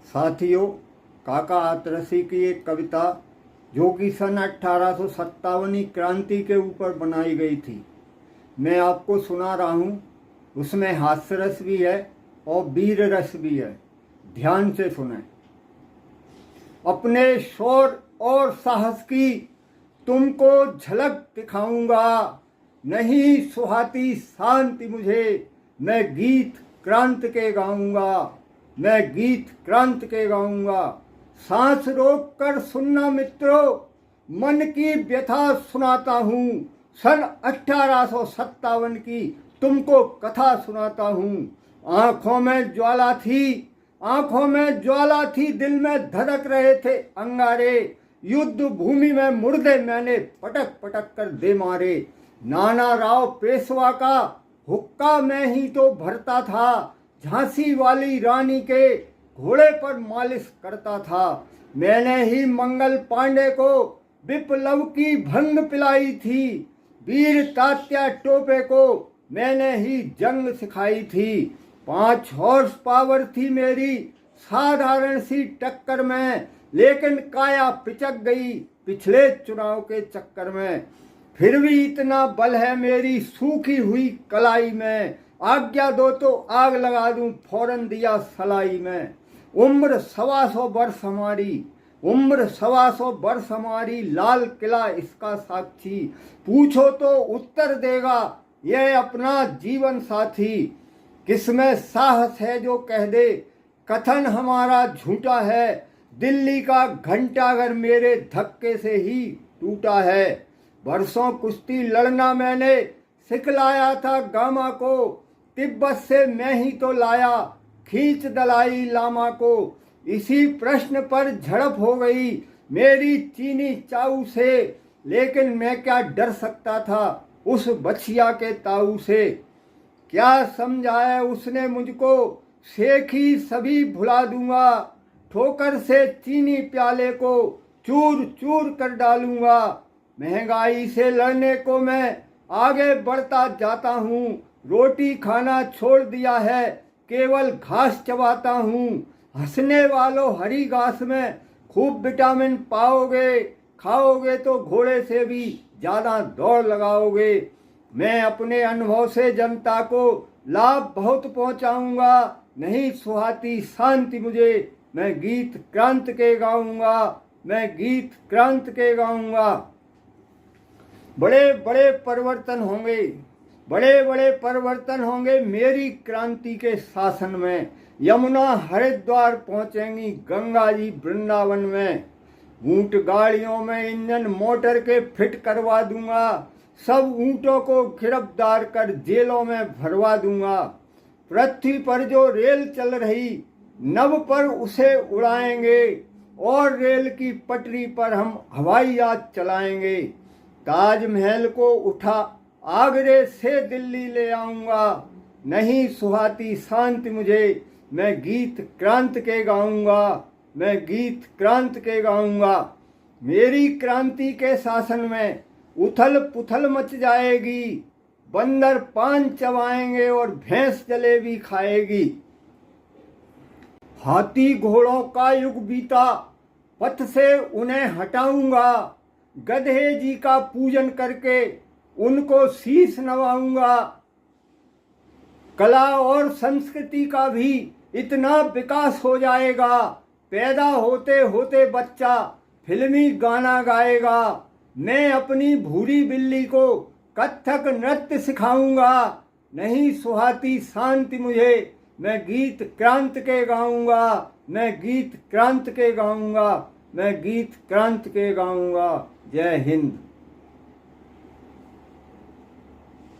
साथियों, काका आतरसी की एक कविता जो कि सन 1857 क्रांति के ऊपर बनाई गई थी, मैं आपको सुना रहा हूँ। उसमें हास्य रस भी है और वीर रस भी है। ध्यान से सुनें। अपने शौर्य और साहस की तुमको झलक दिखाऊंगा, नहीं सुहाती शांति मुझे, मैं गीत क्रांत के गाऊंगा, मैं गीत क्रांत के गाऊंगा। सांस रोक कर सुनना मित्रों, मन की व्यथा सुनाता हूँ। सन 1857 की तुमको कथा सुनाता हूँ। आंखों में ज्वाला थी, आंखों में ज्वाला थी, दिल में धड़क रहे थे अंगारे। युद्ध भूमि में मुर्दे मैंने पटक पटक कर दे मारे। नाना राव पेशवा का हुक्का मैं ही तो भरता था, झांसी वाली रानी के घोड़े पर मालिश करता था। मैंने ही मंगल पांडे को विप्लव की भंग पिलाई थी, वीर तात्या टोपे को मैंने ही जंग सिखाई थी। 5 हॉर्स पावर थी मेरी साधारण सी टक्कर में, लेकिन काया पिचक गई पिछले चुनाव के चक्कर में। फिर भी इतना बल है मेरी सूखी हुई कलाई में, आज्ञा दो तो आग लगा दूं फौरन दिया सलाई में। उम्र 125 वर्ष हमारी, उम्र 125 वर्ष हमारी, लाल किला इसका साक्षी। पूछो तो उत्तर देगा यह अपना जीवन साथी। किसमें साहस है जो कह दे कथन हमारा झूठा है, दिल्ली का घंटा घर मेरे धक्के से ही टूटा है। बरसों कुश्ती लड़ना मैंने सिखलाया था गामा को, तिब्बत से मैं ही तो लाया खींच दलाई लामा को। इसी प्रश्न पर झड़प हो गई मेरी चीनी चाऊ से, लेकिन मैं क्या डर सकता था उस बछिया के ताऊ से। क्या समझाया उसने मुझको, शेखी सभी भुला दूंगा, ठोकर से चीनी प्याले को चूर चूर कर डालूंगा। महंगाई से लड़ने को मैं आगे बढ़ता जाता हूँ, रोटी खाना छोड़ दिया है केवल घास चबाता हूँ। हंसने वालों हरी घास में खूब विटामिन पाओगे, खाओगे तो घोड़े से भी ज़्यादा दौड़ लगाओगे। मैं अपने अनुभव से जनता को लाभ बहुत पहुँचाऊँगा, नहीं सुहाती शांति मुझे, मैं गीत क्रांत के गाऊँगा, मैं गीत क्रांत के गाऊँगा। बड़े बड़े परिवर्तन होंगे, बड़े बड़े परिवर्तन होंगे मेरी क्रांति के शासन में। यमुना हरिद्वार पहुंचेंगी, गंगा जी वृंदावन में। ऊंट गाड़ियों में इंजन मोटर के फिट करवा दूंगा, सब ऊंटों को गिरफ्तार कर जेलों में भरवा दूंगा। पृथ्वी पर जो रेल चल रही नभ पर उसे उड़ाएंगे, और रेल की पटरी पर हम हवाई जहाज चलाएंगे। ताजमहल को उठा आगरे से दिल्ली ले आऊंगा, नहीं सुहाती शांति मुझे, मैं गीत क्रांत के गाऊंगा, मैं गीत क्रांत के गाऊंगा। मेरी क्रांति के शासन में उथल पुथल मच जाएगी, बंदर पान चबाएंगे और भैंस जलेबी खाएगी। हाथी घोड़ों का युग बीता, पथ से उन्हें हटाऊंगा, गधे जी का पूजन करके उनको शीश नवाऊंगा। कला और संस्कृति का भी इतना विकास हो जाएगा, पैदा होते होते बच्चा फिल्मी गाना गाएगा। मैं अपनी भूरी बिल्ली को कथक नृत्य सिखाऊंगा, नहीं सुहाती शांति मुझे, मैं गीत क्रांत के गाऊंगा, मैं गीत क्रांत के गाऊंगा, मैं गीत क्रांत के गाऊंगा। जय हिंद।